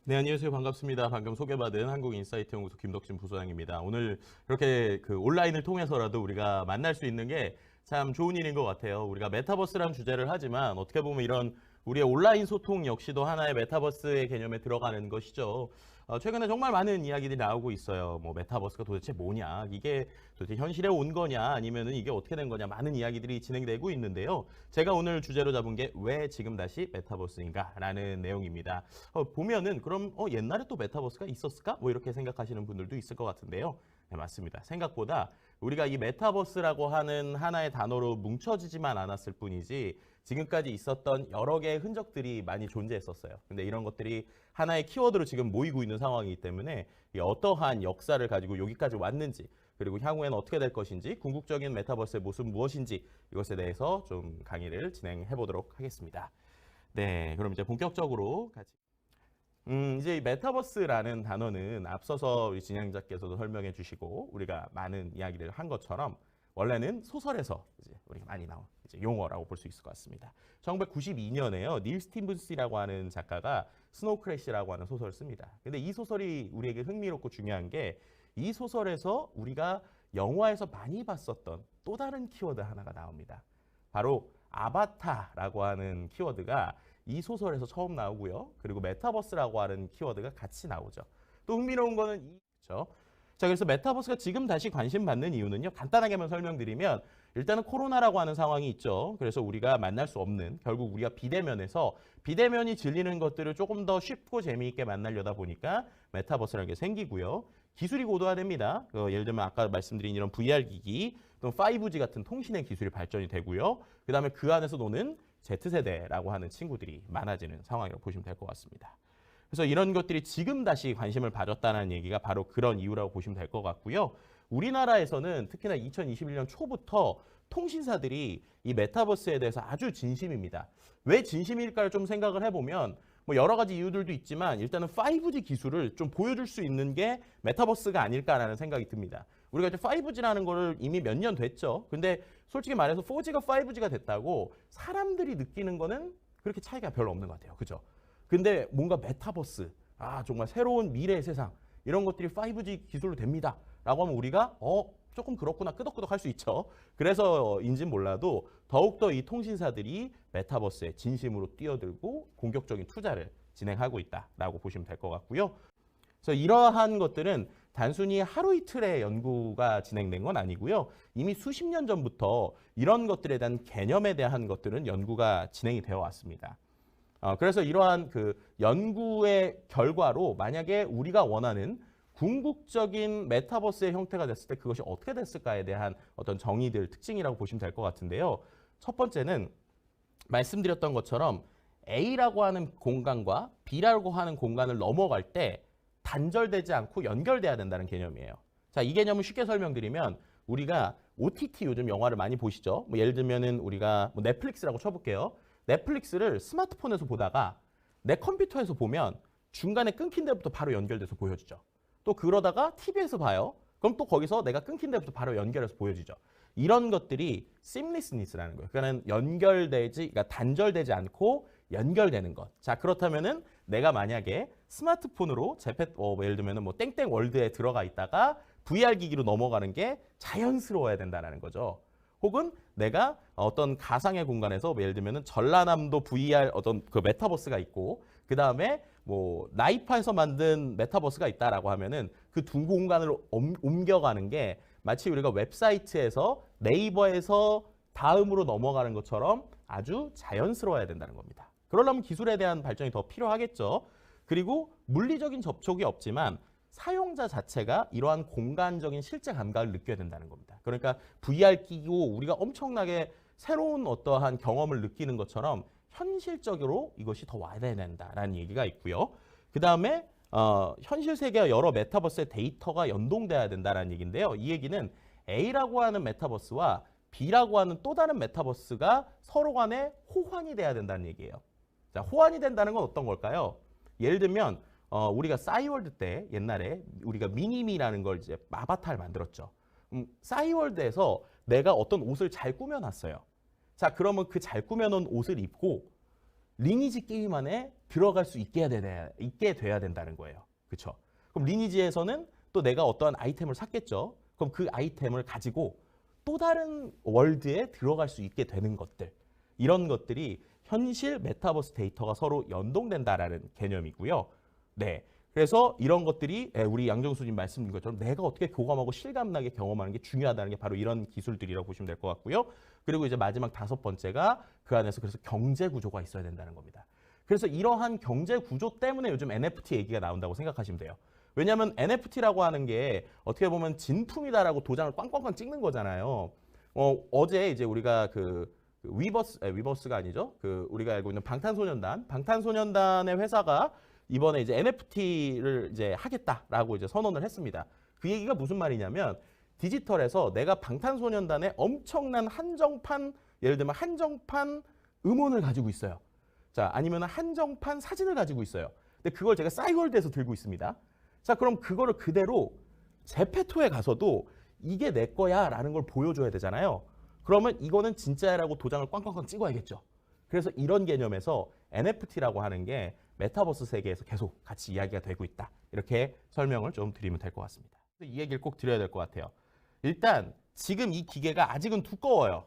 네, 안녕하세요. 반갑습니다. 방금 소개받은 한국인사이트 연구소 김덕진 부소장입니다. 오늘 이렇게 온라인을 통해서라도 우리가 만날 수 있는 게 참 좋은 일인 것 같아요. 우리가 메타버스라는 주제를 하지만 어떻게 보면 이런 우리의 온라인 소통 역시도 하나의 메타버스의 개념에 들어가는 것이죠. 최근에 정말 많은 이야기들이 나오고 있어요. 뭐 메타버스가 도대체 뭐냐, 이게 도대체 현실에 온 거냐, 아니면은 이게 어떻게 된 거냐, 많은 이야기들이 진행되고 있는데요. 제가 오늘 주제로 잡은 게 왜 지금 다시 메타버스인가라는 내용입니다. 보면은 그럼 옛날에 또 메타버스가 있었을까? 뭐 이렇게 생각하시는 분들도 있을 것 같은데요. 네, 맞습니다. 생각보다 우리가 이 메타버스라고 하는 하나의 단어로 뭉쳐지지만 않았을 뿐이지 지금까지 있었던 여러 개의 흔적들이 많이 존재했었어요. 근데 이런 것들이 하나의 키워드로 지금 모이고 있는 상황이기 때문에 어떠한 역사를 가지고 여기까지 왔는지, 그리고 향후에는 어떻게 될 것인지, 궁극적인 메타버스의 모습은 무엇인지, 이것에 대해서 좀 강의를 진행해 보도록 하겠습니다. 네, 그럼 이제 본격적으로 같이 이제 이 메타버스라는 단어는 앞서서 우리 진행자께서도 설명해 주시고 우리가 많은 이야기를 한 것처럼 원래는 소설에서 이제 우리가 많이 나온 이제 용어라고 볼 수 있을 것 같습니다. 1992년에요. 닐 스티븐스라고 하는 작가가 스노우 크래시라고 하는 소설을 씁니다. 근데 이 소설이 우리에게 흥미롭고 중요한 게 이 소설에서 우리가 영화에서 많이 봤었던 또 다른 키워드 하나가 나옵니다. 바로 아바타라고 하는 키워드가 이 소설에서 처음 나오고요. 그리고 메타버스라고 하는 키워드가 같이 나오죠. 또 흥미로운 거는 그렇죠? 자, 그래서 메타버스가 지금 다시 관심 받는 이유는요. 간단하게만 설명드리면 일단은 코로나라고 하는 상황이 있죠. 그래서 우리가 만날 수 없는, 결국 우리가 비대면에서 비대면이 질리는 것들을 조금 더 쉽고 재미있게 만나려다 보니까 메타버스라는 게 생기고요. 기술이 고도화됩니다. 예를 들면 아까 말씀드린 이런 VR 기기, 또 5G 같은 통신의 기술이 발전이 되고요. 그다음에 그 안에서 노는 Z세대라고 하는 친구들이 많아지는 상황이라고 보시면 될 것 같습니다. 그래서 이런 것들이 지금 다시 관심을 가졌다는 얘기가 바로 그런 이유라고 보시면 될 것 같고요. 우리나라에서는 특히나 2021년 초부터 통신사들이 이 메타버스에 대해서 아주 진심입니다. 왜 진심일까를 좀 생각을 해보면 뭐 여러 가지 이유들도 있지만 일단은 5G 기술을 좀 보여줄 수 있는 게 메타버스가 아닐까라는 생각이 듭니다. 우리가 이제 5G라는 거를 이미 몇 년 됐죠. 근데 솔직히 말해서 4G가 5G가 됐다고 사람들이 느끼는 거는 그렇게 차이가 별로 없는 것 같아요. 그죠? 근데 뭔가 메타버스, 정말 새로운 미래의 세상, 이런 것들이 5G 기술로 됩니다. 라고 하면 우리가 조금 그렇구나 끄덕끄덕 할 수 있죠. 그래서인진 몰라도 더욱더 이 통신사들이 메타버스에 진심으로 뛰어들고 공격적인 투자를 진행하고 있다라고 보시면 될 것 같고요. 그래서 이러한 것들은 단순히 하루 이틀의 연구가 진행된 건 아니고요. 이미 수십 년 전부터 이런 것들에 대한 개념에 대한 것들은 연구가 진행이 되어 왔습니다. 그래서 이러한 연구의 결과로 만약에 우리가 원하는 궁극적인 메타버스의 형태가 됐을 때 그것이 어떻게 됐을까에 대한 어떤 정의들, 특징이라고 보시면 될 것 같은데요. 첫 번째는 말씀드렸던 것처럼 A라고 하는 공간과 B라고 하는 공간을 넘어갈 때 단절되지 않고 연결돼야 된다는 개념이에요. 자, 이 개념을 쉽게 설명드리면 우리가 OTT 요즘 영화를 많이 보시죠. 뭐 예를 들면은 우리가 뭐 넷플릭스라고 쳐볼게요. 넷플릭스를 스마트폰에서 보다가 내 컴퓨터에서 보면 중간에 끊긴 데부터 바로 연결돼서 보여주죠. 또 그러다가 TV에서 봐요. 그럼 또 거기서 내가 끊긴 데부터 바로 연결해서 보여주죠. 이런 것들이 seamlessness라는 거예요. 그러니까 그러니까 단절되지 않고 연결되는 것. 자, 그렇다면은 내가 만약에 스마트폰으로 예를 들면은 뭐 땡땡 월드에 들어가 있다가 VR 기기로 넘어가는 게 자연스러워야 된다는 거죠. 혹은 내가 어떤 가상의 공간에서 예를 들면은 전라남도 VR 어떤 메타버스가 있고 그 다음에 뭐 나이파에서 만든 메타버스가 있다라고 하면은 그 두 공간을 옮겨가는 게 마치 우리가 웹사이트에서 네이버에서 다음으로 넘어가는 것처럼 아주 자연스러워야 된다는 겁니다. 그러려면 기술에 대한 발전이 더 필요하겠죠. 그리고 물리적인 접촉이 없지만 사용자 자체가 이러한 공간적인 실제 감각을 느껴야 된다는 겁니다. 그러니까 VR 끼고 우리가 엄청나게 새로운 어떠한 경험을 느끼는 것처럼 현실적으로 이것이 더 와야 된다라는 얘기가 있고요. 그 다음에 현실 세계와 여러 메타버스의 데이터가 연동돼야 된다는 얘기인데요. 이 얘기는 A라고 하는 메타버스와 B라고 하는 또 다른 메타버스가 서로 간에 호환이 돼야 된다는 얘기예요. 자, 호환이 된다는 건 어떤 걸까요? 예를 들면 우리가 싸이월드 때 옛날에 우리가 미니미라는 걸 이제 아바타를 만들었죠. 싸이월드에서 내가 어떤 옷을 잘 꾸며놨어요. 자, 그러면 그 잘 꾸며놓은 옷을 입고 리니지 게임 안에 들어갈 수 있게 돼야 된다는 거예요. 그렇죠? 그럼 리니지에서는 또 내가 어떠한 아이템을 샀겠죠. 그럼 그 아이템을 가지고 또 다른 월드에 들어갈 수 있게 되는 것들. 이런 것들이 현실 메타버스 데이터가 서로 연동된다라는 개념이고요. 네. 그래서 이런 것들이 우리 양정수님 말씀드린 것처럼 내가 어떻게 교감하고 실감나게 경험하는 게 중요하다는 게 바로 이런 기술들이라고 보시면 될 것 같고요. 그리고 이제 마지막 5번째가 그 안에서 그래서 경제 구조가 있어야 된다는 겁니다. 그래서 이러한 경제 구조 때문에 요즘 NFT 얘기가 나온다고 생각하시면 돼요. 왜냐하면 NFT라고 하는 게 어떻게 보면 진품이다라고 도장을 꽝꽝꽝 찍는 거잖아요. 어제 이제 우리가 그 위버스가 아니죠. 그 우리가 알고 있는 방탄소년단의 회사가 이번에 이제 NFT를 이제 하겠다라고 이제 선언을 했습니다. 그 얘기가 무슨 말이냐면 디지털에서 내가 방탄소년단의 엄청난 한정판, 예를 들면 한정판 음원을 가지고 있어요. 자, 아니면 한정판 사진을 가지고 있어요. 근데 그걸 제가 싸이월드에서 들고 있습니다. 자, 그럼 그거를 그대로 제페토에 가서도 이게 내 거야 라는 걸 보여줘야 되잖아요. 그러면 이거는 진짜라고 도장을 꽝꽝꽝 찍어야겠죠. 그래서 이런 개념에서 NFT라고 하는 게 메타버스 세계에서 계속 같이 이야기가 되고 있다. 이렇게 설명을 좀 드리면 될 것 같습니다. 이 얘기를 꼭 드려야 될 것 같아요. 일단 지금 이 기계가 아직은 두꺼워요.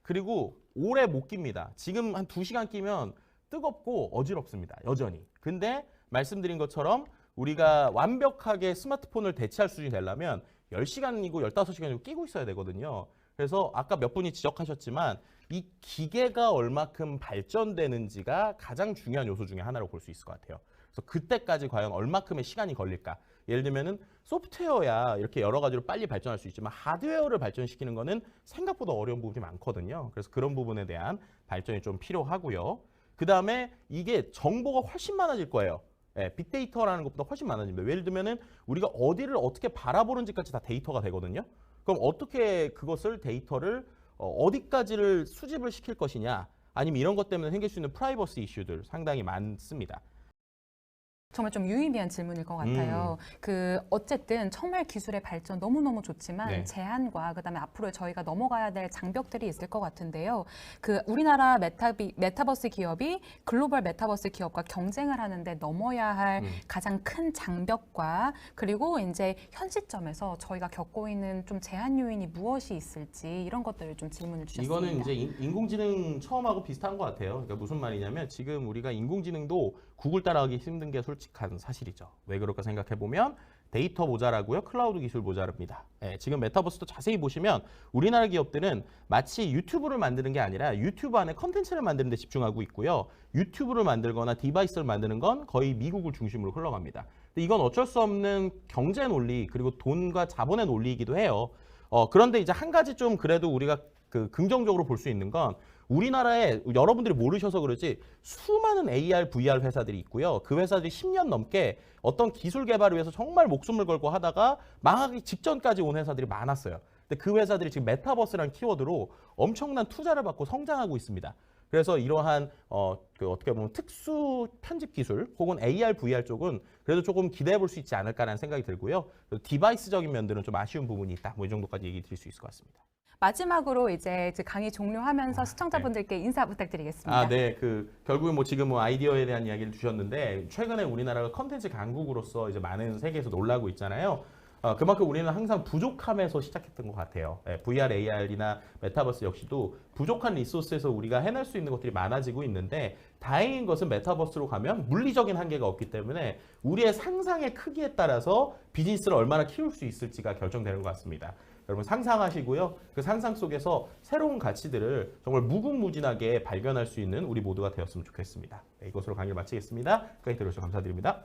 그리고 오래 못 낍니다. 지금 한 2시간 끼면 뜨겁고 어지럽습니다. 여전히. 근데 말씀드린 것처럼 우리가 완벽하게 스마트폰을 대체할 수준이 되려면 10시간이고 15시간이고 끼고 있어야 되거든요. 그래서 아까 몇 분이 지적하셨지만 이 기계가 얼마큼 발전되는지가 가장 중요한 요소 중에 하나로 볼 수 있을 것 같아요. 그래서 그때까지 과연 얼마큼의 시간이 걸릴까? 예를 들면은 소프트웨어야 이렇게 여러 가지로 빨리 발전할 수 있지만 하드웨어를 발전시키는 거는 생각보다 어려운 부분이 많거든요. 그래서 그런 부분에 대한 발전이 좀 필요하고요. 그 다음에 이게 정보가 훨씬 많아질 거예요. 빅데이터라는 것보다 훨씬 많아집니다. 예를 들면은 우리가 어디를 어떻게 바라보는지까지 다 데이터가 되거든요. 그럼 어떻게 그것을 데이터를 어디까지를 수집을 시킬 것이냐, 아니면 이런 것 때문에 생길 수 있는 프라이버시 이슈들 상당히 많습니다. 정말 좀 유의미한 질문일 것 같아요. 어쨌든 정말 기술의 발전 너무너무 좋지만 네. 제한과 그다음에 앞으로 저희가 넘어가야 될 장벽들이 있을 것 같은데요. 우리나라 메타버스 기업이 글로벌 메타버스 기업과 경쟁을 하는데 넘어야 할 가장 큰 장벽과 그리고 이제 현 시점에서 저희가 겪고 있는 좀 제한 요인이 무엇이 있을지 이런 것들을 좀 질문을 주셨습니다. 이거는 이제 인공지능 처음하고 비슷한 것 같아요. 그러니까 무슨 말이냐면 지금 우리가 인공지능도 구글 따라가기 힘든 게 솔직한 사실이죠. 왜 그럴까 생각해 보면 데이터 모자라고요. 클라우드 기술 모자랍니다. 지금 메타버스도 자세히 보시면 우리나라 기업들은 마치 유튜브를 만드는 게 아니라 유튜브 안에 컨텐츠를 만드는 데 집중하고 있고요. 유튜브를 만들거나 디바이스를 만드는 건 거의 미국을 중심으로 흘러갑니다. 근데 이건 어쩔 수 없는 경제 논리 그리고 돈과 자본의 논리이기도 해요. 그런데 이제 한 가지 좀 그래도 우리가 긍정적으로 볼 수 있는 건 우리나라에 여러분들이 모르셔서 그러지 수많은 AR, VR 회사들이 있고요. 그 회사들이 10년 넘게 어떤 기술 개발을 위해서 정말 목숨을 걸고 하다가 망하기 직전까지 온 회사들이 많았어요. 근데 그 회사들이 지금 메타버스라는 키워드로 엄청난 투자를 받고 성장하고 있습니다. 그래서 이러한 어떻게 보면 특수 편집 기술 혹은 AR, VR 쪽은 그래도 조금 기대해 볼 수 있지 않을까라는 생각이 들고요. 디바이스적인 면들은 좀 아쉬운 부분이 있다. 뭐 이 정도까지 얘기 드릴 수 있을 것 같습니다. 마지막으로 이제 강의 종료하면서 시청자분들께 인사 부탁드리겠습니다. 네, 결국에 지금 아이디어에 대한 이야기를 주셨는데 최근에 우리나라가 컨텐츠 강국으로서 이제 많은 세계에서 놀라고 있잖아요. 그만큼 우리는 항상 부족함에서 시작했던 것 같아요. VR, AR이나 메타버스 역시도 부족한 리소스에서 우리가 해낼 수 있는 것들이 많아지고 있는데 다행인 것은 메타버스로 가면 물리적인 한계가 없기 때문에 우리의 상상의 크기에 따라서 비즈니스를 얼마나 키울 수 있을지가 결정되는 것 같습니다. 여러분 상상하시고요. 그 상상 속에서 새로운 가치들을 정말 무궁무진하게 발견할 수 있는 우리 모두가 되었으면 좋겠습니다. 이것으로 강의를 마치겠습니다. 끝까지 들어주셔서 감사드립니다.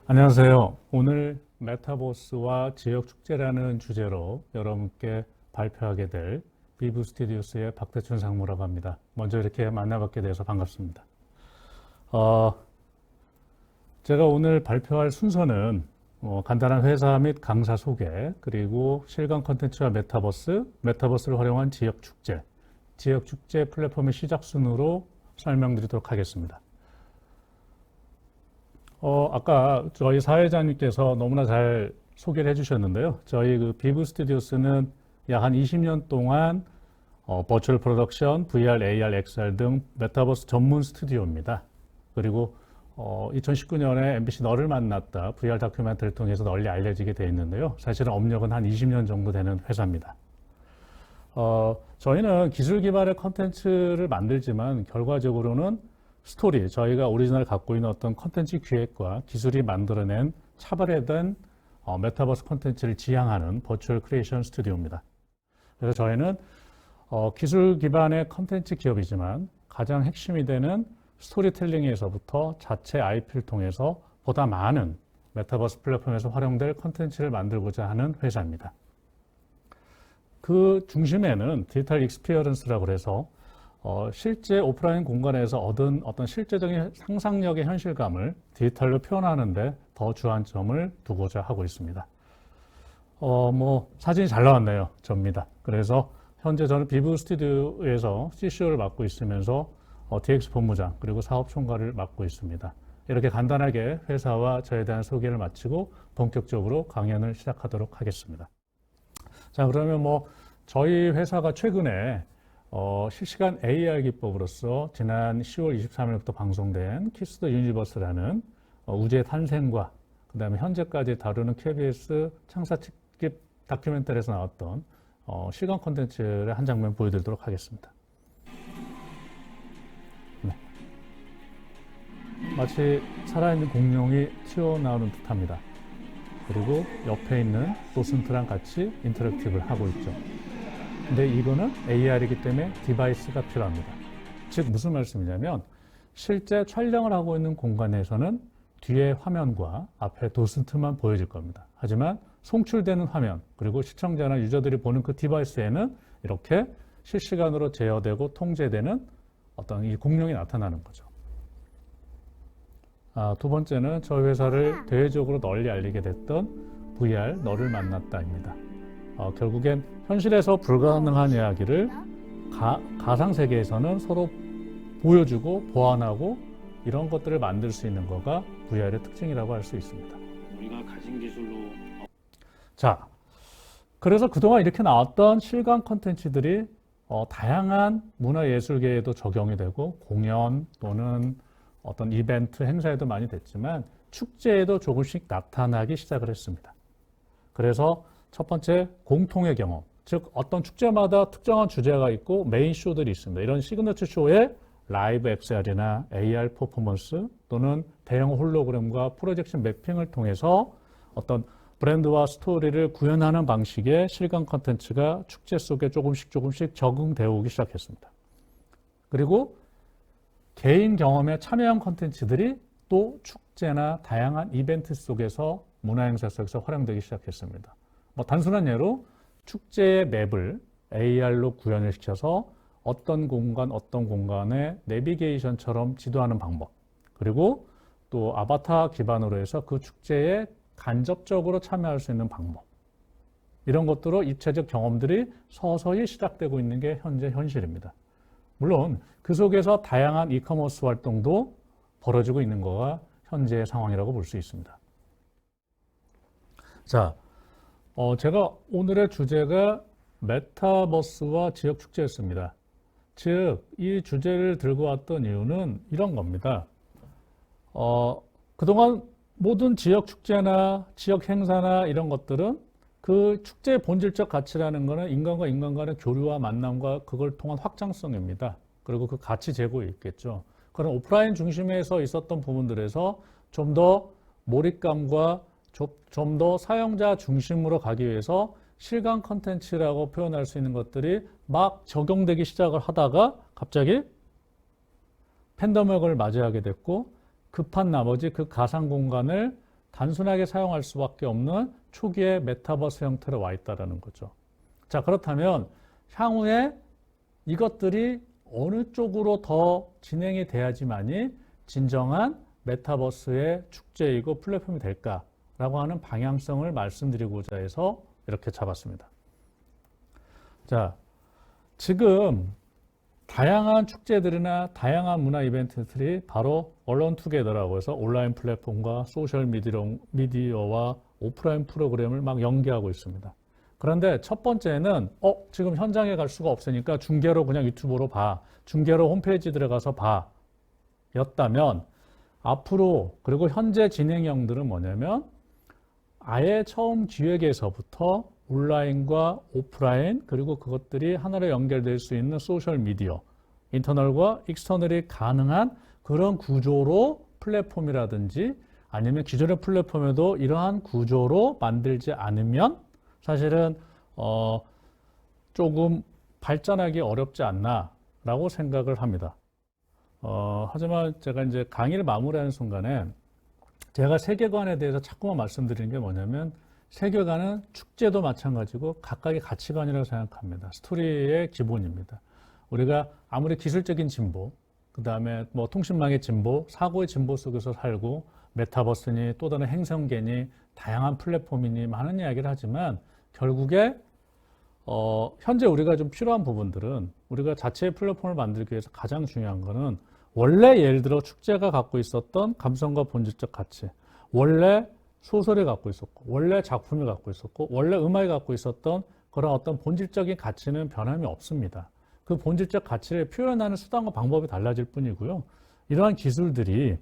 안녕하세요. 오늘 메타버스와 지역축제라는 주제로 여러분께 발표하게 될 비브 스튜디오스의 박대춘 상무라고 합니다. 먼저 이렇게 만나뵙게 돼서 반갑습니다. 제가 오늘 발표할 순서는 간단한 회사 및 강사 소개, 그리고 실감 콘텐츠와 메타버스를 활용한 지역축제, 지역축제 플랫폼의 시작 순으로 설명드리도록 하겠습니다. 아까 저희 사회자님께서 너무나 잘 소개를 해주셨는데요. 저희 비브 스튜디오스는 약 한 20년 동안 버추얼 프로덕션, VR, AR, XR 등 메타버스 전문 스튜디오입니다. 그리고 2019년에 MBC 너를 만났다 VR 다큐멘터리를 통해서 널리 알려지게 돼 있는데요. 사실은 업력은 한 20년 정도 되는 회사입니다. 저희는 기술 기반의 컨텐츠를 만들지만 결과적으로는 스토리, 저희가 오리지널 갖고 있는 어떤 컨텐츠 기획과 기술이 만들어낸 차별화된 메타버스 컨텐츠를 지향하는 버추얼 크리에이션 스튜디오입니다. 그래서 저희는 기술 기반의 컨텐츠 기업이지만 가장 핵심이 되는 스토리텔링에서부터 자체 IP를 통해서 보다 많은 메타버스 플랫폼에서 활용될 컨텐츠를 만들고자 하는 회사입니다. 그 중심에는 디지털 익스피리언스라고 해서 실제 오프라인 공간에서 얻은 어떤 실제적인 상상력의 현실감을 디지털로 표현하는데 더 주안점을 두고자 하고 있습니다. 사진이 잘 나왔네요. 접니다. 그래서 현재 저는 비브 스튜디오에서 CCO를 맡고 있으면서 DX 본부장 그리고 사업 총괄을 맡고 있습니다. 이렇게 간단하게 회사와 저에 대한 소개를 마치고 본격적으로 강연을 시작하도록 하겠습니다. 자, 그러면 저희 회사가 최근에 실시간 AR 기법으로서 지난 10월 23일부터 방송된 키스 더 유니버스라는 우주의 탄생과 그다음에 현재까지 다루는 KBS 창사 특집 다큐멘터리에서 나왔던 실감 콘텐츠의 한 장면 보여드리도록 하겠습니다. 네. 마치 살아있는 공룡이 튀어나오는 듯합니다. 그리고 옆에 있는 도슨트랑 같이 인터랙티브를 하고 있죠. 근데 이거는 AR이기 때문에 디바이스가 필요합니다. 즉 무슨 말씀이냐면 실제 촬영을 하고 있는 공간에서는 뒤에 화면과 앞에 도슨트만 보여질 겁니다. 하지만 송출되는 화면 그리고 시청자나 유저들이 보는 그 디바이스에는 이렇게 실시간으로 제어되고 통제되는 어떤 이 공룡이 나타나는 거죠. 두 번째는 저희 회사를 대외적으로 널리 알리게 됐던 VR 너를 만났다입니다. 결국엔 현실에서 불가능한 이야기를 가상세계에서는 서로 보여주고 보완하고 이런 것들을 만들 수 있는 거가 VR의 특징이라고 할 수 있습니다. 우리가 가진 기술로 자, 그래서 그동안 이렇게 나왔던 실감 콘텐츠들이 다양한 문화예술계에도 적용이 되고 공연 또는 어떤 이벤트 행사에도 많이 됐지만 축제에도 조금씩 나타나기 시작을 했습니다. 그래서 첫 번째 공통의 경험, 즉 어떤 축제마다 특정한 주제가 있고 메인 쇼들이 있습니다. 이런 시그너처 쇼에 라이브 XR이나 AR 퍼포먼스 또는 대형 홀로그램과 프로젝션 매핑을 통해서 어떤 브랜드와 스토리를 구현하는 방식의 실감 콘텐츠가 축제 속에 조금씩 적응되어 오기 시작했습니다. 그리고 개인 경험에 참여한 콘텐츠들이 또 축제나 다양한 이벤트 속에서 문화행사 속에서 활용되기 시작했습니다. 단순한 예로 축제의 맵을 AR로 구현을 시켜서 어떤 공간에 내비게이션처럼 지도하는 방법, 그리고 또 아바타 기반으로 해서 그 축제에 간접적으로 참여할 수 있는 방법, 이런 것들로 입체적 경험들이 서서히 시작되고 있는 게 현재 현실입니다. 물론 그 속에서 다양한 이커머스 활동도 벌어지고 있는 거가 현재의 상황이라고 볼 수 있습니다. 자, 제가 오늘의 주제가 메타버스와 지역 축제였습니다. 즉, 이 주제를 들고 왔던 이유는 이런 겁니다. 그동안 모든 지역 축제나 지역 행사나 이런 것들은 그 축제의 본질적 가치라는 것은 인간과 인간 간의 교류와 만남과 그걸 통한 확장성입니다. 그리고 그 가치 제고에 있겠죠. 그런 오프라인 중심에서 있었던 부분들에서 좀 더 몰입감과 좀 더 사용자 중심으로 가기 위해서 실감 컨텐츠라고 표현할 수 있는 것들이 막 적용되기 시작을 하다가 갑자기 팬데믹을 맞이하게 됐고 급한 나머지 그 가상 공간을 단순하게 사용할 수밖에 없는 초기의 메타버스 형태로 와 있다는 거죠. 자, 그렇다면 향후에 이것들이 어느 쪽으로 더 진행이 돼야지만이 진정한 메타버스의 축제이고 플랫폼이 될까라고 하는 방향성을 말씀드리고자 해서 이렇게 잡았습니다. 자, 지금 다양한 축제들이나 다양한 문화 이벤트들이 바로 언론 투게더라고 해서 온라인 플랫폼과 소셜 미디어와 오프라인 프로그램을 막 연계하고 있습니다. 그런데 첫 번째는 지금 현장에 갈 수가 없으니까 중계로 그냥 유튜브로 봐. 중계로 홈페이지 들어가서 봐. 였다면 앞으로 그리고 현재 진행형들은 뭐냐면 아예 처음 기획에서부터 온라인과 오프라인 그리고 그것들이 하나로 연결될 수 있는 소셜 미디어, 인터널과 익스터널이 가능한 그런 구조로 플랫폼이라든지 아니면 기존의 플랫폼에도 이러한 구조로 만들지 않으면 사실은 조금 발전하기 어렵지 않나라고 생각을 합니다. 하지만 제가 이제 강의를 마무리하는 순간에 제가 세계관에 대해서 자꾸만 말씀드리는 게 뭐냐면 세계관은 축제도 마찬가지고 각각의 가치관이라고 생각합니다. 스토리의 기본입니다. 우리가 아무리 기술적인 진보, 그 다음에 뭐 통신망의 진보, 사고의 진보 속에서 살고 메타버스니 또 다른 행성계니 다양한 플랫폼이니 많은 이야기를 하지만 결국에 현재 우리가 좀 필요한 부분들은 우리가 자체의 플랫폼을 만들기 위해서 가장 중요한 거는 원래 예를 들어 축제가 갖고 있었던 감성과 본질적 가치, 원래 소설이 갖고 있었고, 원래 작품이 갖고 있었고, 원래 음악이 갖고 있었던 그런 어떤 본질적인 가치는 변함이 없습니다. 그 본질적 가치를 표현하는 수단과 방법이 달라질 뿐이고요. 이러한 기술들이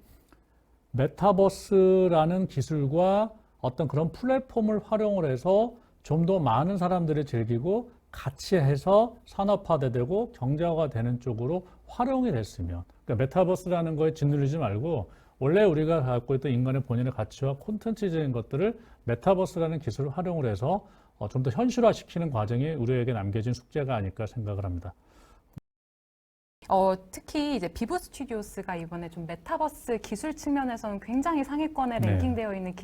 메타버스라는 기술과 어떤 그런 플랫폼을 활용을 해서 좀 더 많은 사람들이 즐기고 같이 해서 산업화되고 경제화가 되는 쪽으로 활용이 됐으면, 그러니까 메타버스라는 거에 짓누르지 말고 원래 우리가 갖고 있던 인간의 본인의 가치와 콘텐츠적인 것들을 메타버스라는 기술을 활용을 해서 좀 더 현실화시키는 과정이 우리에게 남겨진 숙제가 아닐까 생각을 합니다. 특히 이제 비브 스튜디오스가 이번에 좀 메타버스 기술 측면에서는 굉장히 상위권에 네. 랭킹되어 있는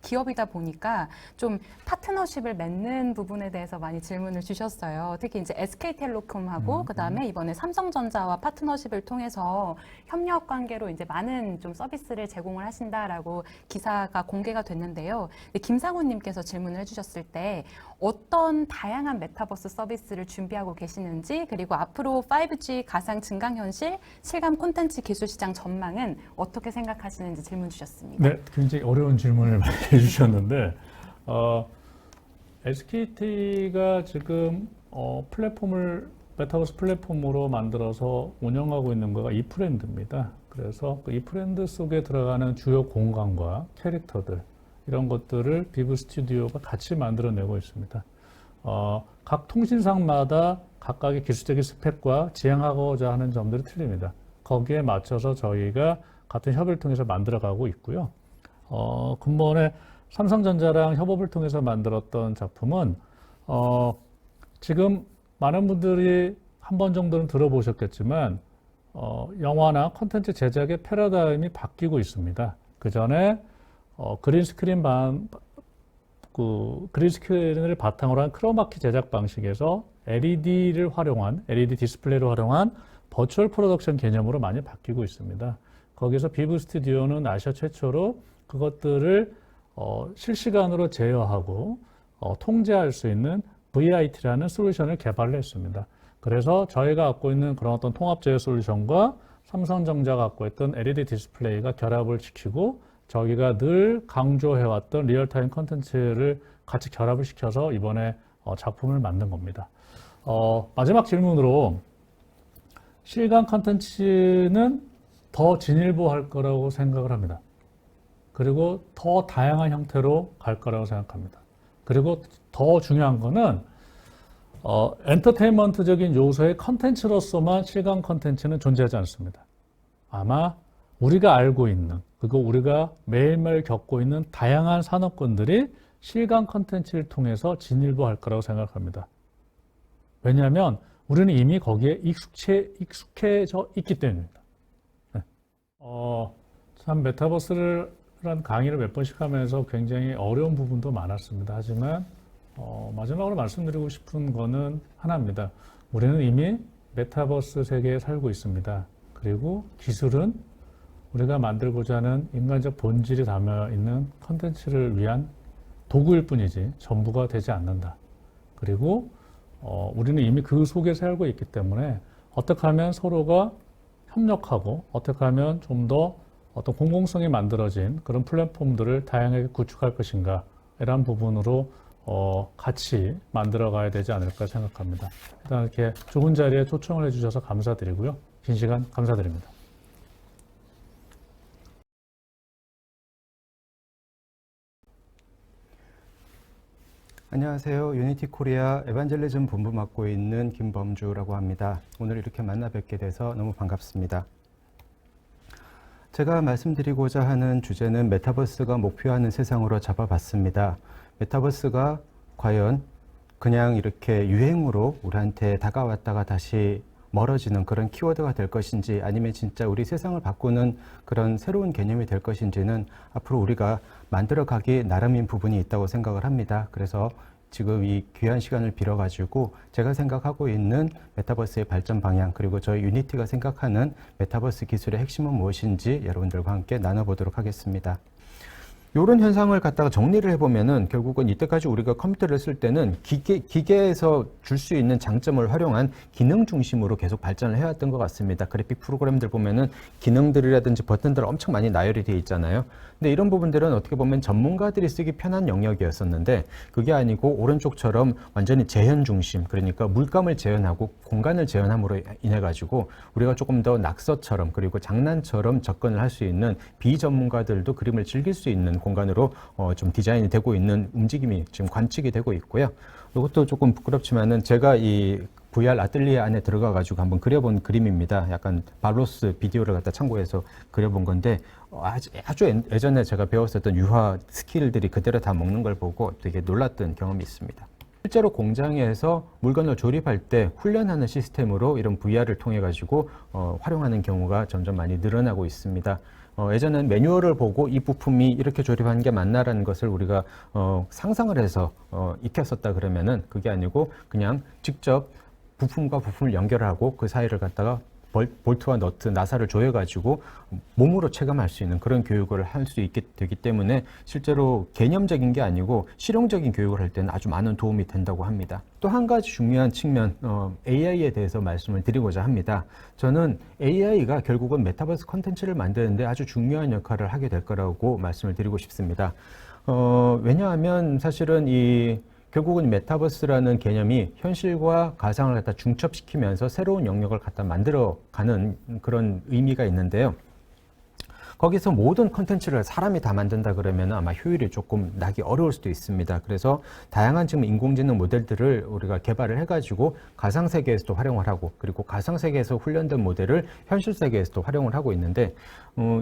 기업이다 보니까 좀 파트너십을 맺는 부분에 대해서 많이 질문을 주셨어요. 특히 이제 SK텔레콤하고 그다음에 이번에 삼성전자와 파트너십을 통해서 협력 관계로 이제 많은 좀 서비스를 제공을 하신다라고 기사가 공개가 됐는데요. 김상훈님께서 질문을 해주셨을 때 어떤 다양한 메타버스 서비스를 준비하고 계시는지 그리고 앞으로 5G 가상 증강현실 실감 콘텐츠 기술 시장 전망은 어떻게 생각하시는지 질문 주셨습니다. 네, 굉장히 어려운 질문을 많이 해주셨는데 SKT가 지금 메타버스 플랫폼으로 만들어서 운영하고 있는 거가 이프렌드입니다. 그래서 그 이프렌드 속에 들어가는 주요 공간과 캐릭터들 이런 것들을 비브 스튜디오가 같이 만들어내고 있습니다. 각 통신사마다 각각의 기술적인 스펙과 지향하고자 하는 점들이 틀립니다. 거기에 맞춰서 저희가 같은 협의를 통해서 만들어가고 있고요. 근본에 삼성전자랑 협업을 통해서 만들었던 작품은 지금 많은 분들이 한 번 정도는 들어보셨겠지만 영화나 콘텐츠 제작의 패러다임이 바뀌고 있습니다. 그 전에 그린스크린을 바탕으로 한 크로마키 제작 방식에서 LED 디스플레이를 활용한 버추얼 프로덕션 개념으로 많이 바뀌고 있습니다. 거기서 비브 스튜디오는 아시아 최초로 그것들을 실시간으로 제어하고 통제할 수 있는 VIT라는 솔루션을 개발을 했습니다. 그래서 저희가 갖고 있는 그런 어떤 통합 제어 솔루션과 삼성전자가 갖고 있던 LED 디스플레이가 결합을 시키고 저희가 늘 강조해왔던 리얼타임 컨텐츠를 같이 결합을 시켜서 이번에 작품을 만든 겁니다. 마지막 질문으로 실감 컨텐츠는 더 진일보할 거라고 생각을 합니다. 그리고 더 다양한 형태로 갈 거라고 생각합니다. 그리고 더 중요한 거는 엔터테인먼트적인 요소의 컨텐츠로서만 실감 컨텐츠는 존재하지 않습니다. 아마 우리가 알고 있는 그리고 우리가 매일매일 겪고 있는 다양한 산업군들이 실감 컨텐츠를 통해서 진일보할 거라고 생각합니다. 왜냐하면 우리는 이미 거기에 익숙해져 있기 때문입니다. 네. 참 메타버스란 강의를 몇 번씩 하면서 굉장히 어려운 부분도 많았습니다. 하지만 마지막으로 말씀드리고 싶은 거는 하나입니다. 우리는 이미 메타버스 세계에 살고 있습니다. 그리고 기술은 우리가 만들고자 하는 인간적 본질이 담아있는 컨텐츠를 위한 도구일 뿐이지 전부가 되지 않는다. 그리고 우리는 이미 그 속에 살고 있기 때문에 어떻게 하면 서로가 협력하고 어떻게 하면 좀 더 어떤 공공성이 만들어진 그런 플랫폼들을 다양하게 구축할 것인가 이런 부분으로 같이 만들어 가야 되지 않을까 생각합니다. 일단 이렇게 좋은 자리에 초청을 해주셔서 감사드리고요. 긴 시간 감사드립니다. 안녕하세요. 유니티 코리아 에반젤리즘 본부 맡고 있는 김범주라고 합니다. 오늘 이렇게 만나 뵙게 돼서 너무 반갑습니다. 제가 말씀드리고자 하는 주제는 메타버스가 목표하는 세상으로 잡아봤습니다. 메타버스가 과연 그냥 이렇게 유행으로 우리한테 다가왔다가 다시 멀어지는 그런 키워드가 될 것인지, 아니면 진짜 우리 세상을 바꾸는 그런 새로운 개념이 될 것인지는 앞으로 우리가 만들어가기 나름인 부분이 있다고 생각을 합니다. 그래서 지금 이 귀한 시간을 빌어가지고 제가 생각하고 있는 메타버스의 발전 방향, 그리고 저희 유니티가 생각하는 메타버스 기술의 핵심은 무엇인지 여러분들과 함께 나눠보도록 하겠습니다. 이런 현상을 갖다가 정리를 해보면은 결국은 이때까지 우리가 컴퓨터를 쓸 때는 기계에서 줄 수 있는 장점을 활용한 기능 중심으로 계속 발전을 해왔던 것 같습니다. 그래픽 프로그램들 보면은 기능들이라든지 버튼들 엄청 많이 나열이 되어 있잖아요. 근데 이런 부분들은 어떻게 보면 전문가들이 쓰기 편한 영역이었었는데, 그게 아니고 오른쪽처럼 완전히 재현 중심, 그러니까 물감을 재현하고 공간을 재현함으로 인해 가지고 우리가 조금 더 낙서처럼, 그리고 장난처럼 접근을 할 수 있는 비전문가들도 그림을 즐길 수 있는 공간으로 좀 디자인이 되고 있는 움직임이 지금 관측이 되고 있고요. 이것도 조금 부끄럽지만은 제가 이 VR 아틀리에 안에 들어가 가지고 한번 그려본 그림입니다. 약간 발로스 비디오를 갖다 참고해서 그려본 건데, 아주 예전에 제가 배웠었던 유화 스킬들이 그대로 다 먹는 걸 보고 되게 놀랐던 경험이 있습니다. 실제로 공장에서 물건을 조립할 때 훈련하는 시스템으로 이런 VR을 통해 가지고 활용하는 경우가 점점 많이 늘어나고 있습니다. 예전엔 매뉴얼을 보고 이 부품이 이렇게 조립하는 게 맞나라는 것을 우리가 상상을 해서 익혔었다 그러면은, 그게 아니고 그냥 직접 부품과 부품을 연결하고 그 사이를 갖다가 볼트와 너트, 나사를 조여가지고 몸으로 체감할 수 있는 그런 교육을 할 수 있게 되기 때문에 실제로 개념적인 게 아니고 실용적인 교육을 할 때는 아주 많은 도움이 된다고 합니다. 또 한 가지 중요한 측면, AI에 대해서 말씀을 드리고자 합니다. 저는 AI가 결국은 메타버스 콘텐츠를 만드는데 아주 중요한 역할을 하게 될 거라고 말씀을 드리고 싶습니다. 왜냐하면 사실은 결국은 메타버스라는 개념이 현실과 가상을 갖다 중첩시키면서 새로운 영역을 갖다 만들어가는 그런 의미가 있는데요. 거기서 모든 컨텐츠를 사람이 다 만든다 그러면 아마 효율이 조금 나기 어려울 수도 있습니다. 그래서 다양한 지금 인공지능 모델들을 우리가 개발을 해가지고 가상세계에서도 활용을 하고, 그리고 가상세계에서 훈련된 모델을 현실세계에서도 활용을 하고 있는데,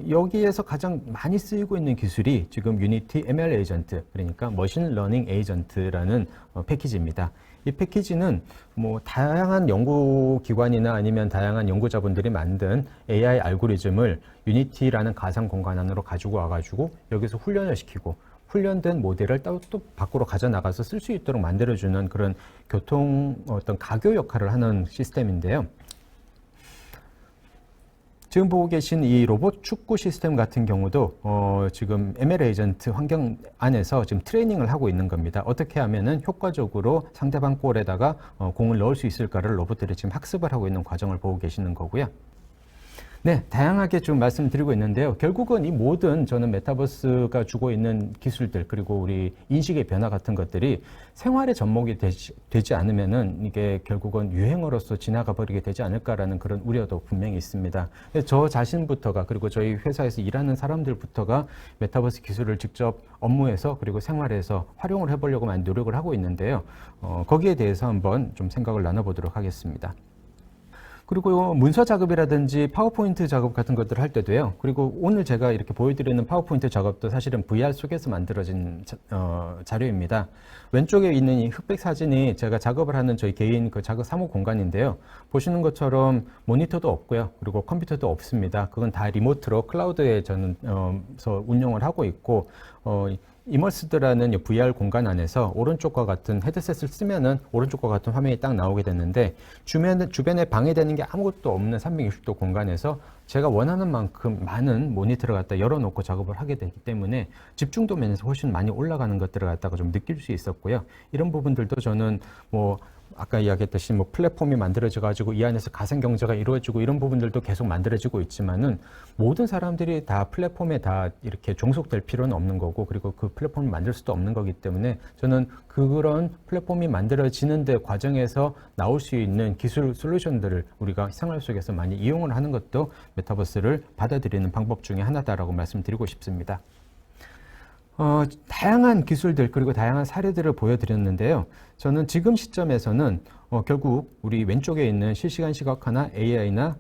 여기에서 가장 많이 쓰이고 있는 기술이 지금 유니티 ML 에이전트, 그러니까 머신 러닝 에이전트라는 패키지입니다. 이 패키지는 뭐 다양한 연구기관이나 아니면 다양한 연구자분들이 만든 AI 알고리즘을 유니티라는 가상 공간 안으로 가지고 와가지고 여기서 훈련을 시키고, 훈련된 모델을 또 밖으로 가져나가서 쓸 수 있도록 만들어주는 그런 어떤 가교 역할을 하는 시스템인데요. 지금 보고 계신 이 로봇 축구 시스템 같은 경우도 지금 ML 에이전트 환경 안에서 지금 트레이닝을 하고 있는 겁니다. 어떻게 하면은 효과적으로 상대방 골에다가 공을 넣을 수 있을까를 로봇들이 지금 학습을 하고 있는 과정을 보고 계시는 거고요. 네, 다양하게 좀 말씀드리고 있는데요. 결국은 이 모든 저는 메타버스가 주고 있는 기술들, 그리고 우리 인식의 변화 같은 것들이 생활에 접목이 되지 않으면은 이게 결국은 유행어로서 지나가 버리게 되지 않을까라는 그런 우려도 분명히 있습니다. 저 자신부터가, 그리고 저희 회사에서 일하는 사람들부터가 메타버스 기술을 직접 업무에서 그리고 생활에서 활용을 해보려고 많이 노력을 하고 있는데요. 거기에 대해서 한번 좀 생각을 나눠보도록 하겠습니다. 그리고 문서 작업이라든지 파워포인트 작업 같은 것들을 할 때도요. 그리고 오늘 제가 이렇게 보여드리는 파워포인트 작업도 사실은 VR 속에서 만들어진 자료입니다. 왼쪽에 있는 이 흑백 사진이 제가 작업을 하는 저희 개인 그 작업 사무 공간인데요. 보시는 것처럼 모니터도 없고요. 그리고 컴퓨터도 없습니다. 그건 다 리모트로 클라우드에 저는 운영을 하고 있고, 이머스드라는 VR 공간 안에서 오른쪽과 같은 헤드셋을 쓰면은 오른쪽과 같은 화면이 딱 나오게 되는데, 주변에 방해되는 게 아무것도 없는 360도 공간에서 제가 원하는 만큼 많은 모니터를 갖다 열어놓고 작업을 하게 되기 때문에 집중도 면에서 훨씬 많이 올라가는 것들을 갖다가 좀 느낄 수 있었고요. 이런 부분들도 저는 뭐 아까 이야기했듯이 뭐 플랫폼이 만들어져 가지고 이 안에서 가상 경제가 이루어지고 이런 부분들도 계속 만들어지고 있지만은 모든 사람들이 다 플랫폼에 다 이렇게 종속될 필요는 없는 거고, 그리고 그 플랫폼을 만들 수도 없는 거기 때문에 저는 그런 플랫폼이 만들어지는데 과정에서 나올 수 있는 기술 솔루션들을 우리가 생활 속에서 많이 이용을 하는 것도 메타버스를 받아들이는 방법 중에 하나다라고 말씀드리고 싶습니다. 다양한 기술들 그리고 다양한 사례들을 보여드렸는데요. 저는 지금 시점에서는 결국 우리 왼쪽에 있는 실시간 시각화나 AI나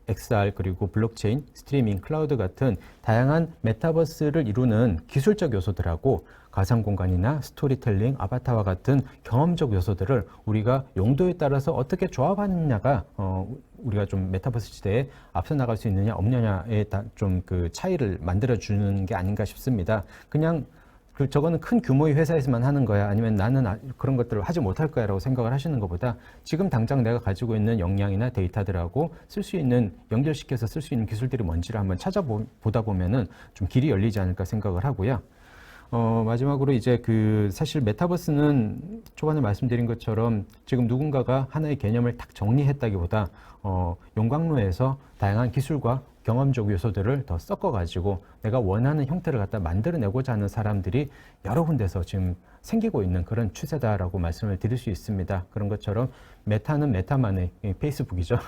XR 그리고 블록체인, 스트리밍, 클라우드 같은 다양한 메타버스를 이루는 기술적 요소들하고 가상 공간이나 스토리텔링, 아바타와 같은 경험적 요소들을 우리가 용도에 따라서 어떻게 조합하느냐가 우리가 좀 메타버스 시대에 앞서 나갈 수 있느냐 없느냐에 좀 그 차이를 만들어 주는 게 아닌가 싶습니다. 그냥 저거는 큰 규모의 회사에서만 하는 거야, 아니면 나는 그런 것들을 하지 못할 거야 라고 생각을 하시는 것보다 지금 당장 내가 가지고 있는 역량이나 데이터들하고 쓸 수 있는, 연결시켜서 쓸 수 있는 기술들이 뭔지를 한번 찾아보다 보면은 좀 길이 열리지 않을까 생각을 하고요. 마지막으로 이제 사실 메타버스는 초반에 말씀드린 것처럼 지금 누군가가 하나의 개념을 딱 정리했다기보다 용광로에서 다양한 기술과 경험적 요소들을 더 섞어가지고 내가 원하는 형태를 갖다 만들어내고자 하는 사람들이 여러 군데서 지금 생기고 있는 그런 추세다라고 말씀을 드릴 수 있습니다. 그런 것처럼 메타는 메타만의 페이스북이죠.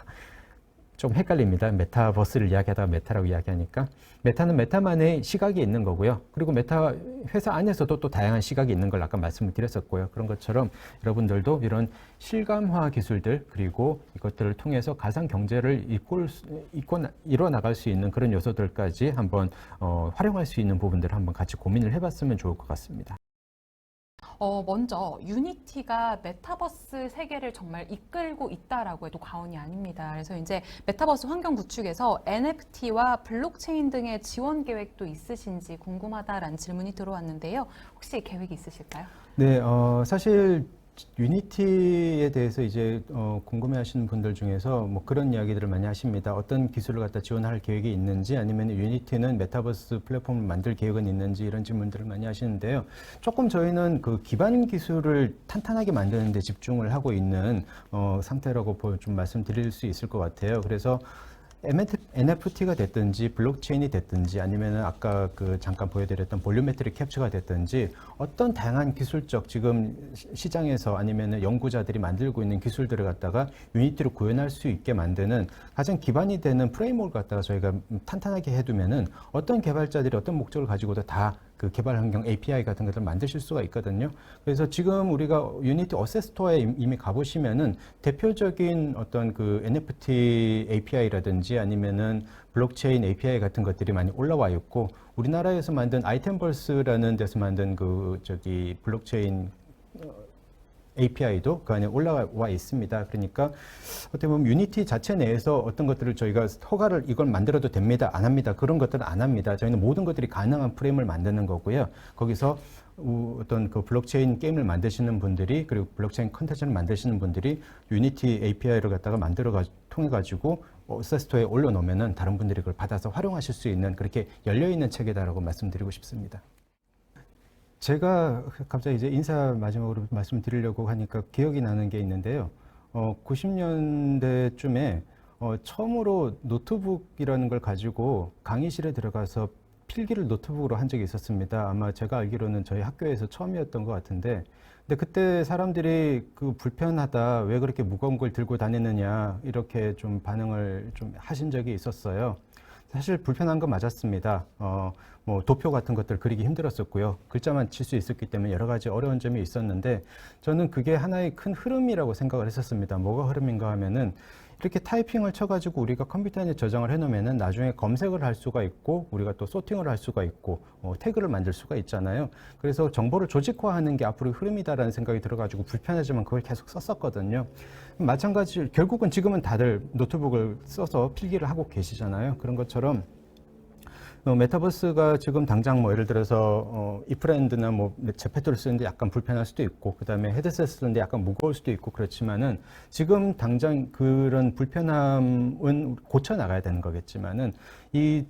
좀 헷갈립니다. 메타버스를 이야기하다가 메타라고 이야기하니까. 메타는 메타만의 시각이 있는 거고요. 그리고 메타 회사 안에서도 또 다양한 시각이 있는 걸 아까 말씀을 드렸었고요. 그런 것처럼 여러분들도 이런 실감화 기술들 그리고 이것들을 통해서 가상 경제를 이뤄나갈 수 있는 그런 요소들까지 한번 활용할 수 있는 부분들을 한번 같이 고민을 해봤으면 좋을 것 같습니다. 먼저 유니티가 메타버스 세계를 정말 이끌고 있다라고 해도 과언이 아닙니다. 그래서 이제 메타버스 환경 구축에서 NFT와 블록체인 등의 지원 계획도 있으신지 궁금하다라는 질문이 들어왔는데요. 혹시 계획이 있으실까요? 네, 사실 유니티에 대해서 이제 궁금해하시는 분들 중에서 뭐 그런 이야기들을 많이 하십니다. 어떤 기술을 갖다 지원할 계획이 있는지, 아니면 유니티는 메타버스 플랫폼을 만들 계획은 있는지, 이런 질문들을 많이 하시는데요. 조금 저희는 그 기반 기술을 탄탄하게 만드는 데 집중을 하고 있는 상태라고 좀 말씀드릴 수 있을 것 같아요. 그래서 NFT가 됐든지 블록체인이 됐든지 아니면은 아까 잠깐 보여드렸던 볼륨메트릭 캡처가 됐든지 어떤 다양한 기술적 지금 시장에서 아니면은 연구자들이 만들고 있는 기술들을 갖다가 유니티로 구현할 수 있게 만드는 가장 기반이 되는 프레임워크를 갖다가 저희가 탄탄하게 해두면은 어떤 개발자들이 어떤 목적을 가지고도 다 그 개발 환경 API 같은 것들을 만드실 수가 있거든요. 그래서 지금 우리가 유니티 어셋 스토어에 이미 가보시면은 대표적인 어떤 그 NFT API라든지 아니면은 블록체인 API 같은 것들이 많이 올라와 있고, 우리나라에서 만든 아이템벌스라는 데서 만든 블록체인 API도 그 안에 올라와 있습니다. 그러니까 어떻게 보면 유니티 자체 내에서 어떤 것들을 저희가 허가를 이걸 만들어도 됩니다, 안 합니다, 그런 것들은 안 합니다. 저희는 모든 것들이 가능한 프레임을 만드는 거고요. 거기서 어떤 그 블록체인 게임을 만드시는 분들이, 그리고 블록체인 컨텐츠를 만드시는 분들이 유니티 API를 갖다가 통해 가지고 어세스토어에 올려놓으면은 다른 분들이 그걸 받아서 활용하실 수 있는, 그렇게 열려 있는 체계다라고 말씀드리고 싶습니다. 제가 갑자기 이제 인사 마지막으로 말씀드리려고 하니까 기억이 나는 게 있는데요. 90년대쯤에 처음으로 노트북이라는 걸 가지고 강의실에 들어가서 필기를 노트북으로 한 적이 있었습니다. 아마 제가 알기로는 저희 학교에서 처음이었던 것 같은데, 근데 그때 사람들이 불편하다, 왜 그렇게 무거운 걸 들고 다니느냐, 이렇게 좀 반응을 좀 하신 적이 있었어요. 사실 불편한 건 맞았습니다. 뭐 도표 같은 것들 그리기 힘들었었고요. 글자만 칠 수 있었기 때문에 여러 가지 어려운 점이 있었는데, 저는 그게 하나의 큰 흐름이라고 생각을 했었습니다. 뭐가 흐름인가 하면은, 이렇게 타이핑을 쳐가지고 우리가 컴퓨터에 저장을 해놓으면은 나중에 검색을 할 수가 있고, 우리가 또 소팅을 할 수가 있고, 태그를 만들 수가 있잖아요. 그래서 정보를 조직화하는 게 앞으로 흐름이다라는 생각이 들어가지고 불편하지만 그걸 계속 썼었거든요. 마찬가지, 결국은 지금은 다들 노트북을 써서 필기를 하고 계시잖아요. 그런 것처럼 메타버스가 지금 당장 뭐 예를 들어서 이프랜드나 뭐 제패드를 쓰는데 약간 불편할 수도 있고, 그 다음에 헤드셋 쓰는데 약간 무거울 수도 있고, 그렇지만은 지금 당장 그런 불편함은 고쳐 나가야 되는 거겠지만은, 이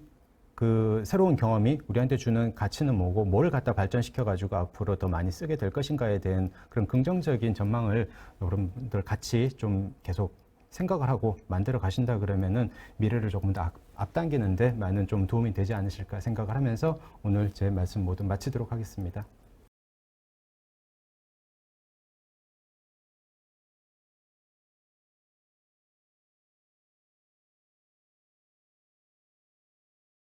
그 새로운 경험이 우리한테 주는 가치는 뭐고 뭘 갖다 발전시켜가지고 앞으로 더 많이 쓰게 될 것인가에 대한 그런 긍정적인 전망을 여러분들 같이 좀 계속 생각을 하고 만들어 가신다 그러면은 미래를 조금 더 앞당기는데 많은 좀 도움이 되지 않으실까 생각을 하면서 오늘 제 말씀 모두 마치도록 하겠습니다.